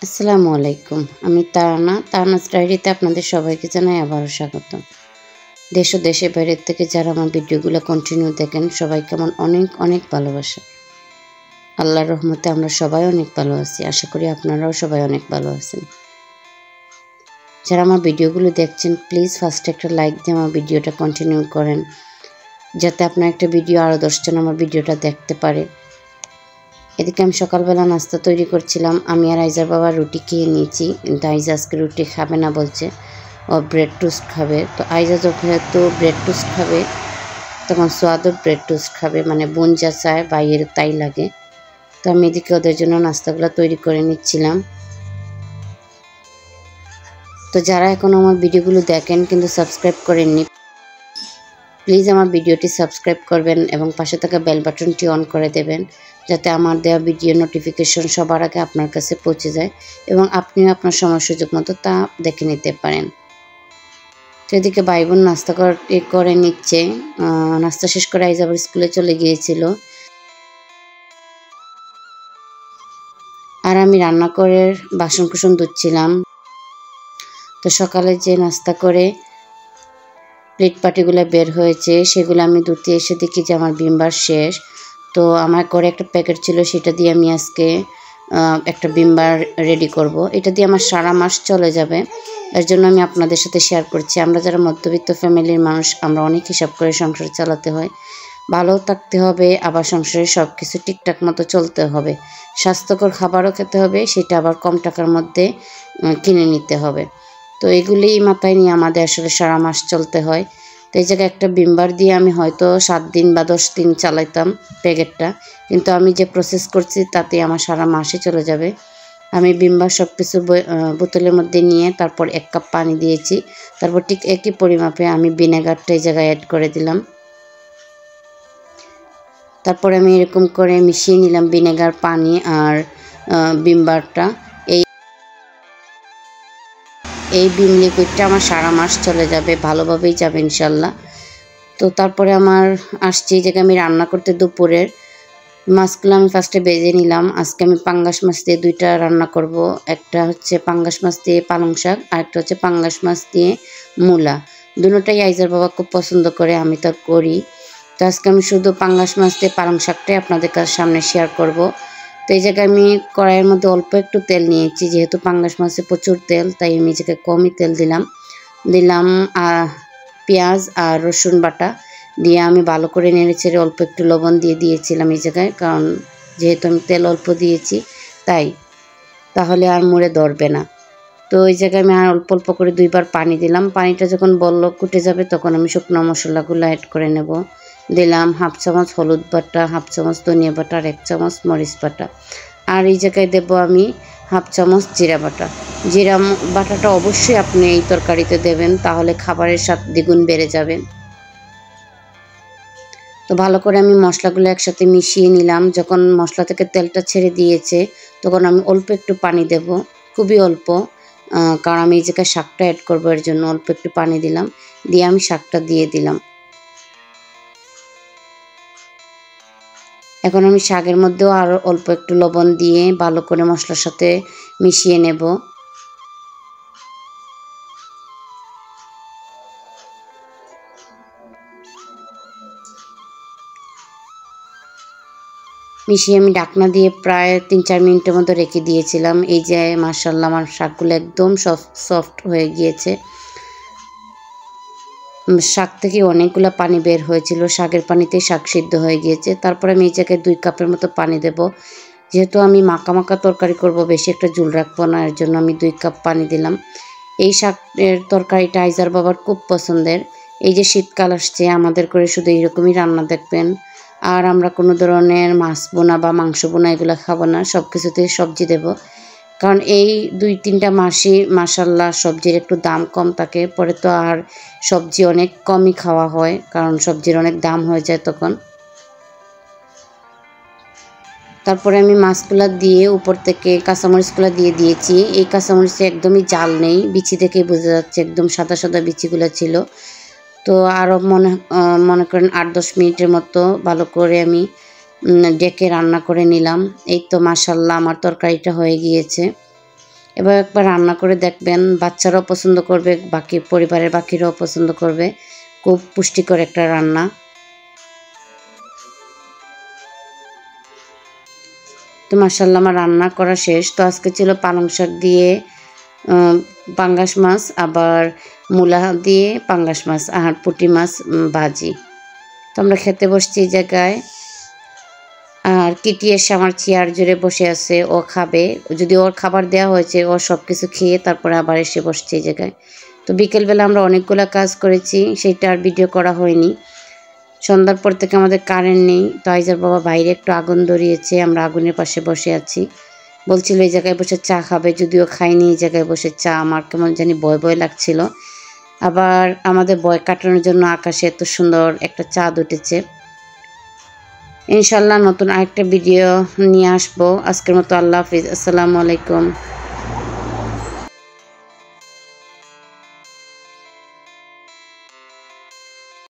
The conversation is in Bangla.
আসসালামু আলাইকুম। আমি তারানাস ডায়েরিতে আপনাদের সবাইকে জানাই আবারও স্বাগতম। দেশ ও দেশের বাইরের থেকে যারা আমার ভিডিওগুলো কন্টিনিউ দেখেন সবাইকে আমার অনেক অনেক ভালোবাসা। আল্লাহর রহমতে আমরা সবাই অনেক ভালো আছি। আশা করি আপনারাও সবাই অনেক ভালো আছেন। যারা আমার ভিডিওগুলো দেখছেন প্লিজ ফার্স্টে একটা লাইক দিয়ে আমার ভিডিওটা কন্টিনিউ করেন, যাতে আপনার একটা ভিডিও আরও 10 জন আমার ভিডিওটা দেখতে পারে। এদিকে আমি সকালবেলা নাস্তা তৈরি করছিলাম। আমি আর আইজার বাবা রুটি খেয়ে নিয়েছি, কিন্তু আইজা আজকে রুটি খাবে না বলছে, ও ব্রেড টোস্ট খাবে। তো আইজা যখন তো ব্রেড টোস্ট খাবে তখন সোয়াদও ব্রেড টোস্ট খাবে, মানে বোন যা চায় বাইয়ের তাই লাগে। তো আমি এদিকে ওদের জন্য নাস্তাগুলো তৈরি করে নিচ্ছিলাম। তো যারা এখন আমার ভিডিওগুলো দেখেন কিন্তু সাবস্ক্রাইব করেননি, প্লিজ আমার ভিডিওটি সাবস্ক্রাইব করবেন এবং পাশে থাকা বেল বাটনটি অন করে দেবেন, যাতে আমার দেওয়া ভিডিও নোটিফিকেশন সবার আগে আপনার কাছে পৌঁছে যায় এবং আপনিও আপনার সময় সুযোগ মতো তা দেখে নিতে পারেন। তো এদিকে ভাই বোন নাস্তা করে নিচ্ছে। নাস্তা শেষ করে আইজ আবার স্কুলে চলে গিয়েছিল, আর আমি রান্না করে বাসন কুসন ধুচ্ছিলাম। তো সকালে যে নাস্তা করে প্লেট পাটিগুলো বের হয়েছে সেগুলো আমি ধুতে এসে দেখি যে আমার ভিমবার শেষ। তো আমার ঘরে একটা প্যাকেট ছিল, সেটা দিয়ে আমি আজকে একটা ভিমবার রেডি করব। এটা দিয়ে আমার সারা মাস চলে যাবে, এর জন্য আমি আপনাদের সাথে শেয়ার করছি। আমরা যারা মধ্যবিত্ত ফ্যামিলির মানুষ, আমরা অনেক হিসাব করে সংসার চালাতে হয়, ভালোও থাকতে হবে, আবার সংসারে সব কিছু ঠিকঠাক মতো চলতে হবে, স্বাস্থ্যকর খাবারও খেতে হবে, সেটা আবার কম টাকার মধ্যে কিনে নিতে হবে। তো এগুলি মাথায় নিয়ে আমাদের আসলে সারা মাস চলতে হয়। তো এই জায়গায় একটা ভিমবার দিয়ে আমি হয়তো 7 দিন বা 10 দিন চালাইতাম প্যাকেটটা, কিন্তু আমি যে প্রসেস করছি তাতে আমার সারা মাসে চলে যাবে। আমি ভিমবার সব কিছু বোতলের মধ্যে নিয়ে তারপর 1 কাপ পানি দিয়েছি, তারপর ঠিক একই পরিমাপে আমি ভিনেগারটা এই জায়গায় অ্যাড করে দিলাম। তারপর আমি এরকম করে মিশিয়ে নিলাম ভিনেগার, পানি আর ভিমবারটা। এই ভিম লিকুইডটা আমার সারা মাস চলে যাবে, ভালোভাবেই যাবে ইনশাল্লাহ। তো তারপরে আমার আসছি যে আমি রান্না করতে দুপুরের মাছগুলো আমি ফার্স্টে ভেজে নিলাম। আজকে আমি পাঙ্গাস মাছ দিয়ে 2টা রান্না করব। একটা হচ্ছে পাঙ্গাস মাছ দিয়ে পালং শাক, আর একটা হচ্ছে পাঙ্গাস মাছ দিয়ে মূলা। দুটোটাই আইজার বাবা খুব পছন্দ করে, আমি তো করি। তো আজকে আমি শুধু পাঙ্গাস মাছ দিয়ে পালং শাকটাই আপনাদের সামনে শেয়ার করব। তো এই জায়গায় আমি কড়াইয়ের মধ্যে অল্প একটু তেল নিয়েছি, যেহেতু পাঙ্গাস মাছে প্রচুর তেল, তাই আমি এই জায়গায় কমই তেল দিলাম পেঁয়াজ আর রসুন বাটা দিয়ে আমি ভালো করে নেড়ে ছেড়ে অল্প একটু লবণ দিয়ে দিয়েছিলাম এই জায়গায়, কারণ যেহেতু আমি তেল অল্প দিয়েছি তাহলে আর মুড়ে ধরবে না। তো এই জায়গায় আমি আর অল্প অল্প করে 2বার পানি দিলাম। পানিটা যখন বলল কুটে যাবে তখন আমি শুকনো মশলাগুলো অ্যাড করে নেব। দিলাম 1/2 চামচ হলুদ বাটা, 1/2 চামচ ধনিয়া বাটা, আর 1 চামচ মরিচ বাটা। আর এই জায়গায় দেব আমি 1/2 চামচ জিরা বাটা। জিরা বাটাটা অবশ্যই আপনি এই তরকারিতে দেবেন, তাহলে খাবারের স্বাদ দ্বিগুণ বেড়ে যাবে। তো ভালো করে আমি মশলাগুলো একসাথে মিশিয়ে নিলাম। যখন মশলা থেকে তেলটা ছেড়ে দিয়েছে তখন আমি অল্প একটু পানি দেব, খুবই অল্প, কারণ আমি এই জায়গায় শাকটা অ্যাড করবো, এর জন্য অল্প একটু পানি দিলাম। দিয়ে আমি শাকটা দিয়ে দিলাম। এখন আমি শাকের মধ্যেও আরও অল্প একটু লবণ দিয়ে ভালো করে মশলার সাথে মিশিয়ে নেব। মিশিয়ে আমি ঢাকনা দিয়ে প্রায় 3-4 মিনিটের মতো রেখে দিয়েছিলাম। এই যে মাশাআল্লাহ আমার শাকগুলো একদম সফট হয়ে গিয়েছে। শাক থেকে অনেকগুলো পানি বের হয়েছিল, শাকের পানিতেই শাক সিদ্ধ হয়ে গিয়েছে। তারপরে আমি এই জায়গায় 2 কাপের মতো পানি দেব, যেহেতু আমি মাখা মাখা তরকারি করব, বেশি একটা ঝোল রাখবো না, এর জন্য আমি 2 কাপ পানি দিলাম। এই শাকের তরকারিটা আইজার বাবার খুব পছন্দের। এই যে শীতকাল আসছে, আমাদের করে শুধু এইরকমই রান্না দেখবেন, আর আমরা কোনো ধরনের মাছ বোনা বা মাংস বোনা এগুলো খাবো না, সব কিছুতে সবজি দেব। কারণ এই 2-3টা মাসই মাশাআল্লাহ সবজির একটু দাম কম থাকে, পরে তো আর সবজি অনেক কমই খাওয়া হয়, কারণ সবজির অনেক দাম হয়ে যায় তখন। তারপরে আমি মাছগুলো দিয়ে উপর থেকে কাঁচামরিচগুলো দিয়ে দিয়েছি। এই কাঁচামরিচে একদমই জাল নেই, বিচি থেকেই বোঝা যাচ্ছে, একদম সাদা সাদা বিচিগুলো ছিল। তো আরও মনে করেন 8-10 মিনিটের মতো ভালো করে আমি ডেকে রান্না করে নিলাম। এই তো মাশাআল্লাহ আমার তরকারিটা হয়ে গিয়েছে। এবার একবার রান্না করে দেখবেন, বাচ্চারাও পছন্দ করবে, বাকি পরিবারের বাকিরাও পছন্দ করবে। খুব পুষ্টিকর একটা রান্না। তো মাশাআল্লাহ আমার রান্না করা শেষ। তো আজকে ছিল পালং শাক দিয়ে পাঙ্গাস মাছ, আবার মূলা দিয়ে পাঙ্গাস মাছ আর পুঁটি মাছ ভাজি। তো আমরা খেতে বসছি এই জায়গায়। আর কিটি এসে আমার চেয়ার জুড়ে বসে আছে, ও খাবে। যদি ওর খাবার দেওয়া হয়েছে, ও সব কিছু খেয়ে তারপরে আবার এসে বসছে এই জায়গায়। তো বিকেলবেলা আমরা অনেকগুলো কাজ করেছি, সেটা আর ভিডিও করা হয়নি। সন্ধ্যার পর থেকে আমাদের কারেন্ট নেই। তো আইজার বাবা বাইরে একটু আগুন ধরিয়েছে, আমরা আগুনের পাশে বসে আছি। বলছিল এই জায়গায় বসে চা খাবে, যদিও খাইনি। এই জায়গায় বসে চা, আমার কেমন জানি ভয় ভয় লাগছিল। আবার আমাদের ভয় কাটানোর জন্য আকাশে এত সুন্দর একটা চাঁদ উঠেছে। ইনশাল্লাহ নতুন আরেকটা ভিডিও নিয়ে আসবো। আজকের মতো আল্লাহ হাফিজ, আসসালামু আলাইকুম।